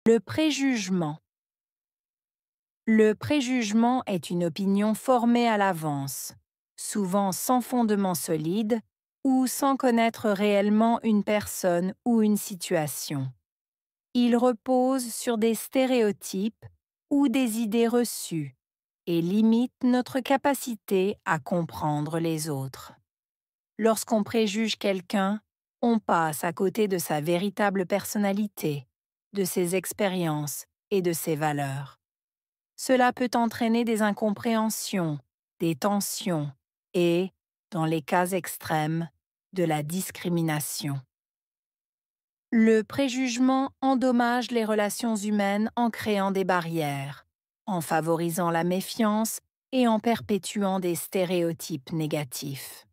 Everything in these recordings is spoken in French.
Le préjugement. Le préjugement est une opinion formée à l'avance, souvent sans fondement solide ou sans connaître réellement une personne ou une situation. Il repose sur des stéréotypes ou des idées reçues et limite notre capacité à comprendre les autres. Lorsqu'on préjuge quelqu'un, on passe à côté de sa véritable personnalité, de ses expériences et de ses valeurs. Cela peut entraîner des incompréhensions, des tensions et, dans les cas extrêmes, de la discrimination. Le préjugement endommage les relations humaines en créant des barrières, en favorisant la méfiance et en perpétuant des stéréotypes négatifs.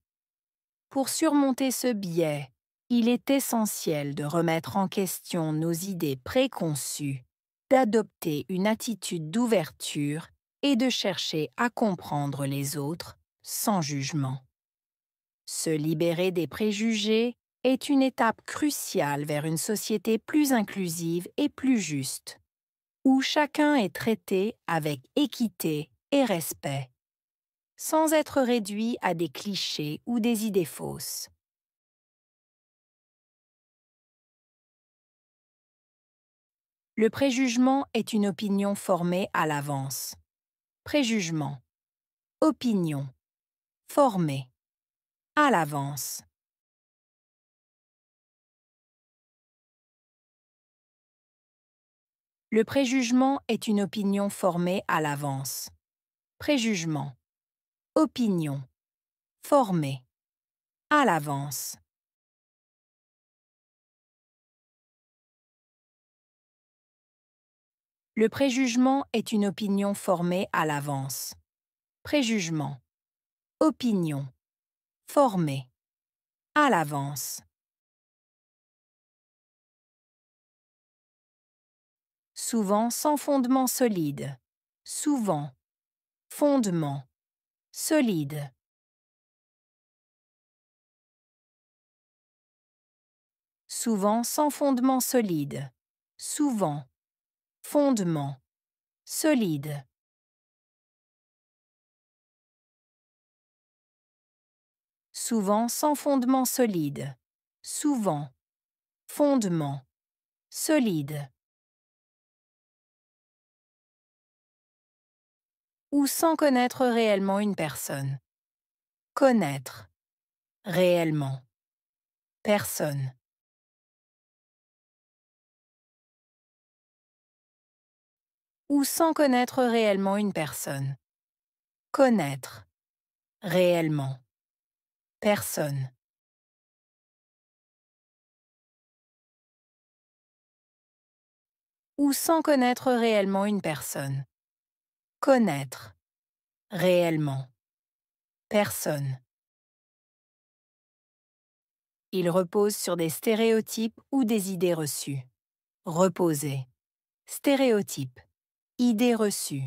Pour surmonter ce biais, il est essentiel de remettre en question nos idées préconçues, d'adopter une attitude d'ouverture et de chercher à comprendre les autres sans jugement. Se libérer des préjugés est une étape cruciale vers une société plus inclusive et plus juste, où chacun est traité avec équité et respect, sans être réduit à des clichés ou des idées fausses. Le préjugement est une opinion formée à l'avance. Préjugement. Opinion. Formée. À l'avance. Le préjugement est une opinion formée à l'avance. Préjugement. Opinion. Formée. À l'avance. Le préjugement est une opinion formée à l'avance. Préjugement. Opinion. Formée. À l'avance. Souvent sans fondement solide. Souvent. Fondement. Solide. Souvent sans fondement solide. Souvent. Fondement. Solide. Souvent sans fondement solide. Souvent. Fondement. Solide. Ou sans connaître réellement une personne. Connaître. Réellement. Personne. Ou sans connaître réellement une personne. Connaître. Réellement. Personne. Ou sans connaître réellement une personne. Connaître. Réellement. Personne. Il repose sur des stéréotypes ou des idées reçues. Reposer. Stéréotype. Idée reçue.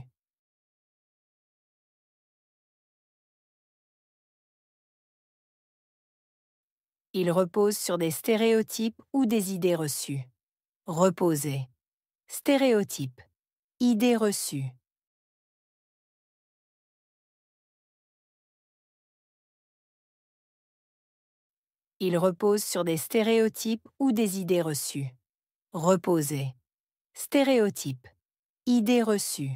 Il repose sur des stéréotypes ou des idées reçues. Reposer. Stéréotype. Idée reçue. Il repose sur des stéréotypes ou des idées reçues. Reposer. Stéréotype. Idée reçue.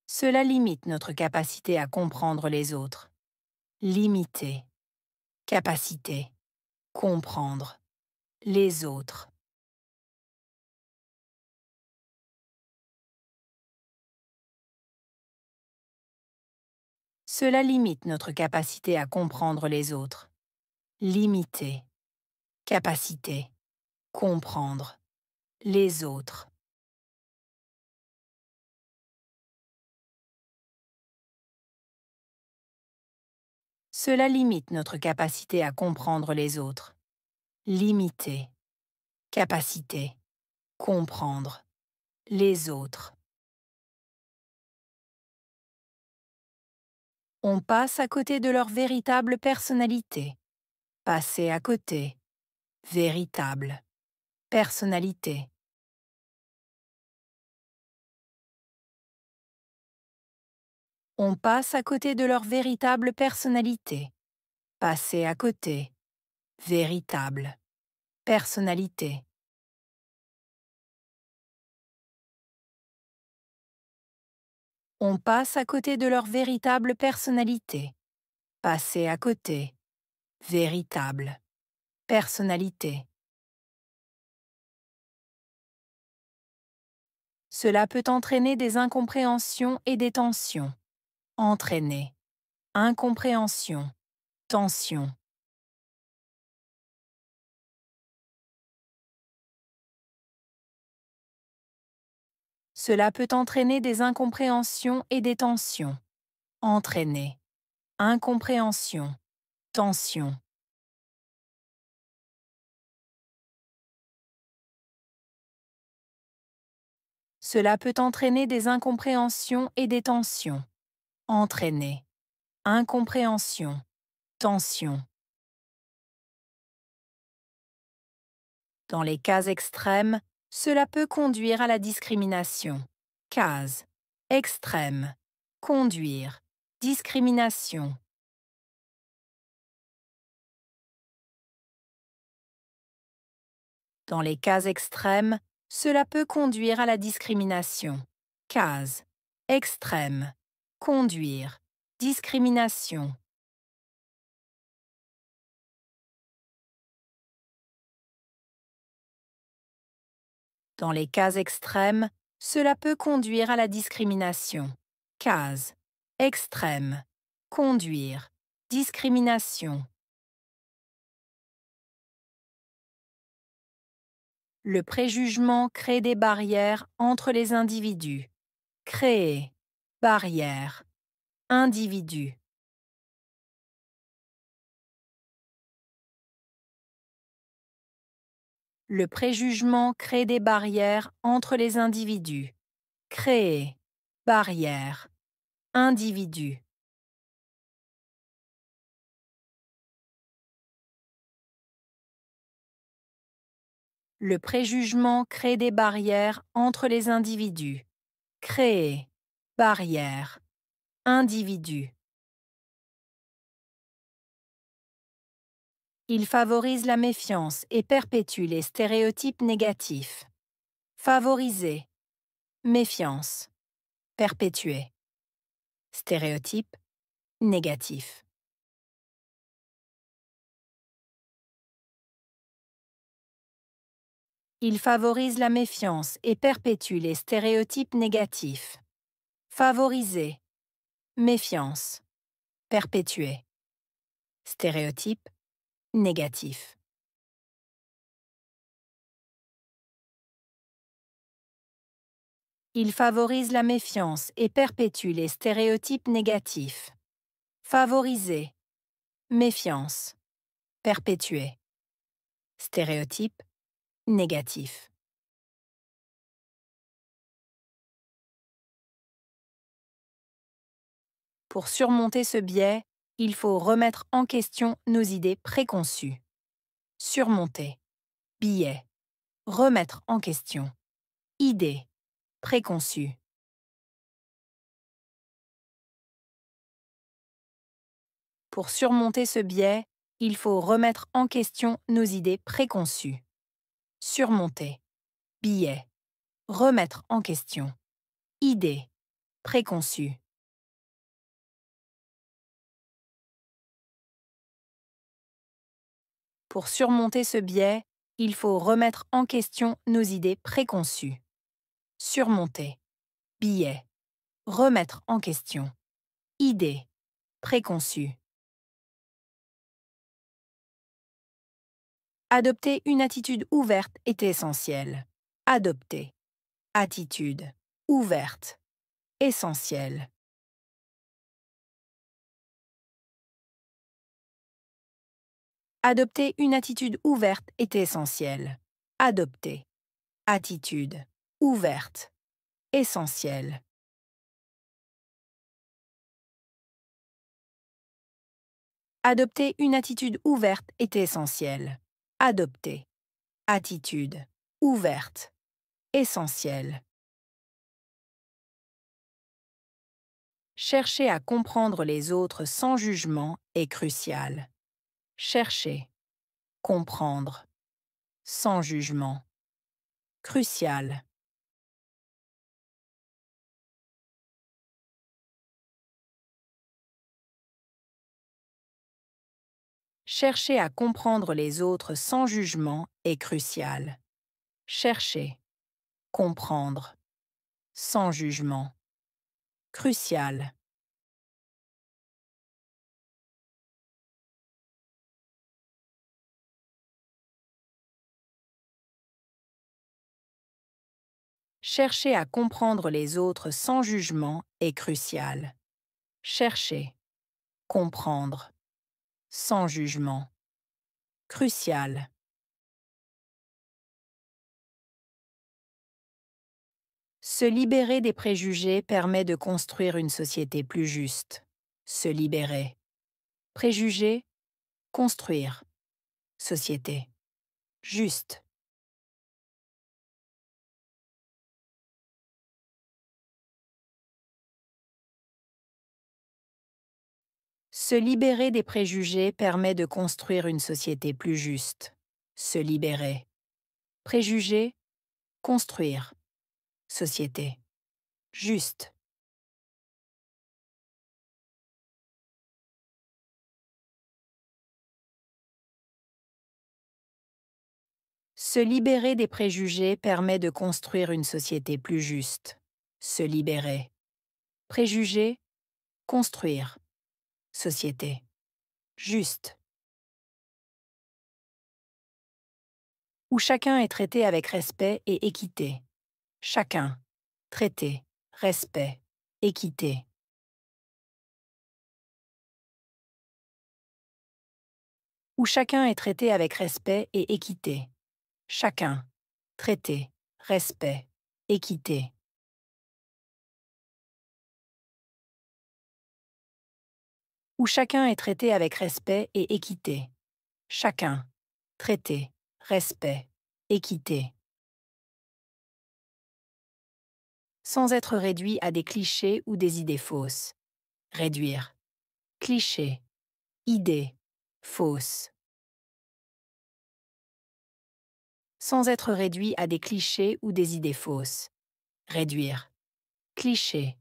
Cela limite notre capacité à comprendre les autres. Limiter. Capacité. Comprendre. Les autres. Cela limite notre capacité à comprendre les autres. Limiter. Capacité. Comprendre. Les autres. Cela limite notre capacité à comprendre les autres. Limiter. Capacité. Comprendre. Les autres. On passe à côté de leur véritable personnalité. Passer à côté. véritable, personnalité. On passe à côté de leur véritable personnalité. Passer à côté, véritable, personnalité. On passe à côté de leur véritable personnalité. Passer à côté, véritable, personnalité. Cela peut entraîner des incompréhensions et des tensions. Entraîner, incompréhension, tension. Cela peut entraîner des incompréhensions et des tensions. Entraîner, incompréhension, tension. Cela peut entraîner des incompréhensions et des tensions. Entraîner, incompréhension, tension. Dans les cas extrêmes, cela peut conduire à la discrimination. Case. Extrême. Conduire. Discrimination. Dans les cas extrêmes, cela peut conduire à la discrimination. Case. Extrême. Conduire. Discrimination. Dans les cas extrêmes, cela peut conduire à la discrimination. Case. Extrême. Conduire. Discrimination. Le préjugement crée des barrières entre les individus. Créer. Barrière. Individu. Le préjugement crée des barrières entre les individus. Créer. Barrière. Individu. Le préjugement crée des barrières entre les individus. Créer. Barrière. Individu. Il favorise la méfiance et perpétue les stéréotypes négatifs. Favoriser. Méfiance. Perpétuer. Stéréotype. Négatif. Il favorise la méfiance et perpétue les stéréotypes négatifs. Favoriser. Méfiance. Perpétuer. Stéréotype. Négatif. Il favorise la méfiance et perpétue les stéréotypes négatifs. Favoriser. Méfiance. Perpétuer. Stéréotype. Négatif. Pour surmonter ce biais, il faut remettre en question nos idées préconçues. Surmonter. Biais. Remettre en question. Idée. Préconçue. Pour surmonter ce biais, il faut remettre en question nos idées préconçues. Surmonter. Biais. Remettre en question. Idée. Préconçue. Pour surmonter ce biais, il faut remettre en question nos idées préconçues. Surmonter. Biais. Remettre en question. Idée. Préconçue. Adopter une attitude ouverte est essentiel. Adopter. Attitude. Ouverte. Essentiel. Adopter une attitude ouverte est essentiel. Adopter. Attitude. Ouverte. Essentiel. Adopter une attitude ouverte est essentiel. adopter, attitude, ouverte, essentiel. Chercher à comprendre les autres sans jugement est crucial. Chercher, comprendre, sans jugement. Crucial. Chercher à comprendre les autres sans jugement est crucial. Chercher, comprendre, sans jugement. Crucial. Chercher à comprendre les autres sans jugement est crucial. Chercher, comprendre, sans jugement. Crucial. Se libérer des préjugés permet de construire une société plus juste. Se libérer. Préjugés, construire. Société. Juste. Se libérer des préjugés permet de construire une société plus juste. Se libérer. Préjugés, construire. Société. Juste. Se libérer des préjugés permet de construire une société plus juste. Se libérer. Préjugés, construire. Société. Juste. Où chacun est traité avec respect et équité. Chacun. Traité. Respect. Équité. Où chacun est traité avec respect et équité. Chacun. Traité. Respect. Équité. Où chacun est traité avec respect et équité. Chacun. Traité. Respect. Équité. Sans être réduit à des clichés ou des idées fausses. Réduire. Cliché. Idée. Fausse. Sans être réduit à des clichés ou des idées fausses. Réduire. Cliché.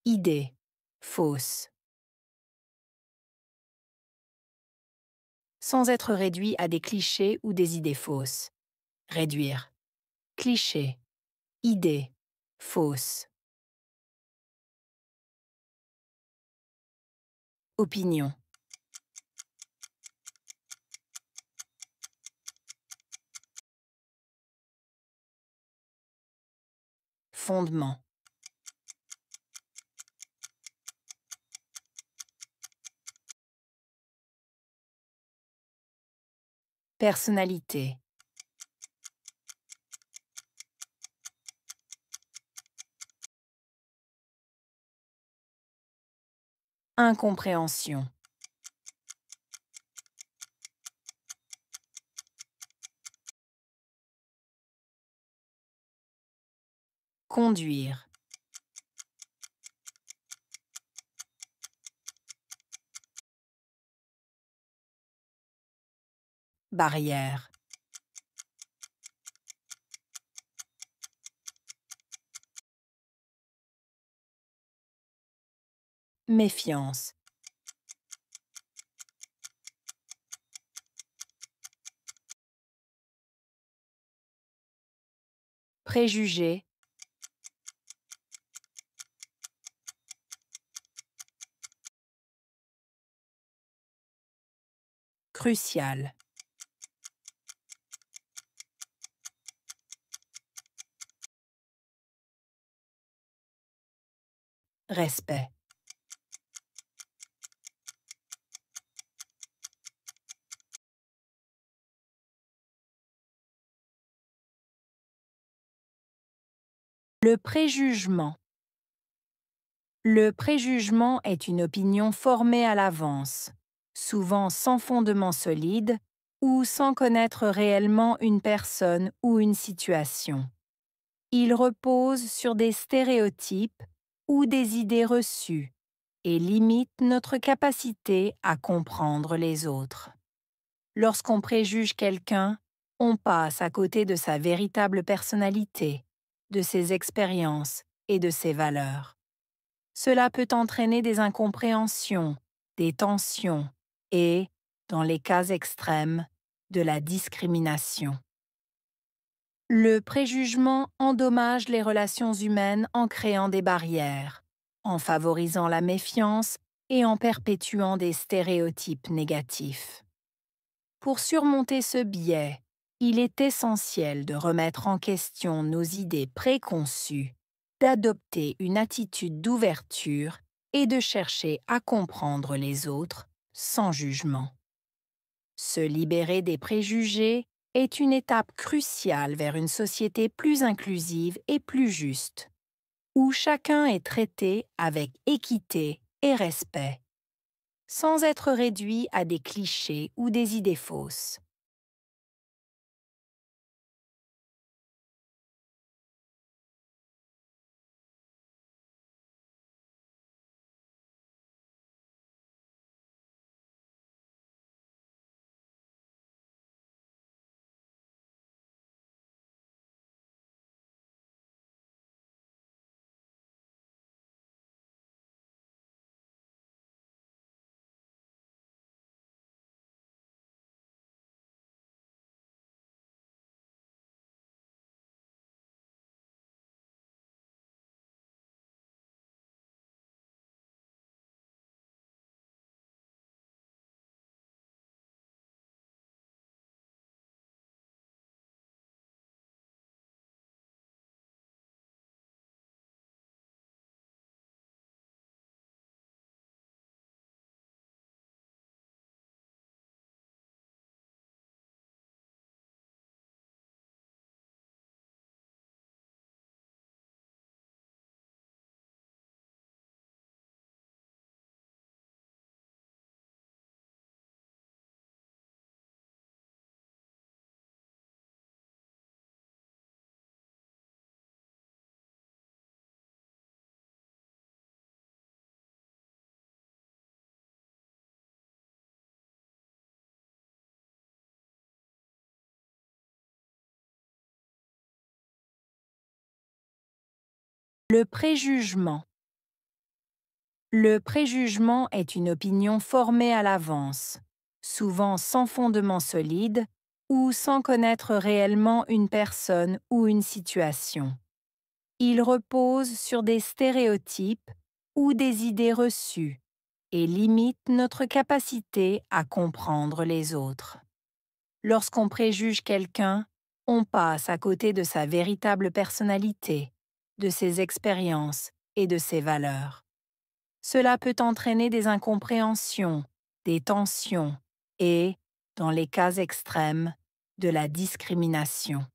Idée. Fausse. Sans être réduit à des clichés ou des idées fausses. Réduire. Cliché. Idée. Fausse. Opinion. Fondement. Personnalité. Incompréhension. Conduire. Barrière. Méfiance. Préjugé. Crucial. Respect. Le préjugement. Le préjugement est une opinion formée à l'avance, souvent sans fondement solide ou sans connaître réellement une personne ou une situation. Il repose sur des stéréotypes ou des idées reçues et limite notre capacité à comprendre les autres. Lorsqu'on préjuge quelqu'un, on passe à côté de sa véritable personnalité, de ses expériences et de ses valeurs. Cela peut entraîner des incompréhensions, des tensions et, dans les cas extrêmes, de la discrimination. Le préjugement endommage les relations humaines en créant des barrières, en favorisant la méfiance et en perpétuant des stéréotypes négatifs. Pour surmonter ce biais, il est essentiel de remettre en question nos idées préconçues, d'adopter une attitude d'ouverture et de chercher à comprendre les autres sans jugement. Se libérer des préjugés est une étape cruciale vers une société plus inclusive et plus juste, où chacun est traité avec équité et respect, sans être réduit à des clichés ou des idées fausses. Le préjugement. Le préjugement est une opinion formée à l'avance, souvent sans fondement solide ou sans connaître réellement une personne ou une situation. Il repose sur des stéréotypes ou des idées reçues et limite notre capacité à comprendre les autres. Lorsqu'on préjuge quelqu'un, on passe à côté de sa véritable personnalité, de ses expériences et de ses valeurs. Cela peut entraîner des incompréhensions, des tensions et, dans les cas extrêmes, de la discrimination.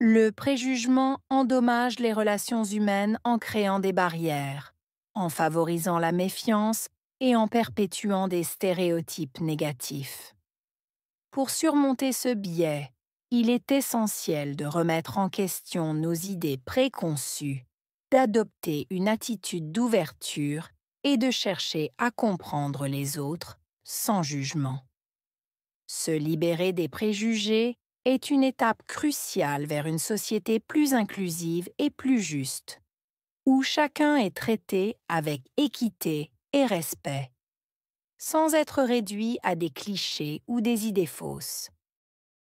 Le préjugement endommage les relations humaines en créant des barrières, en favorisant la méfiance et en perpétuant des stéréotypes négatifs. Pour surmonter ce biais, il est essentiel de remettre en question nos idées préconçues, d'adopter une attitude d'ouverture et de chercher à comprendre les autres sans jugement. Se libérer des préjugés est une étape cruciale vers une société plus inclusive et plus juste, où chacun est traité avec équité et respect, sans être réduit à des clichés ou des idées fausses.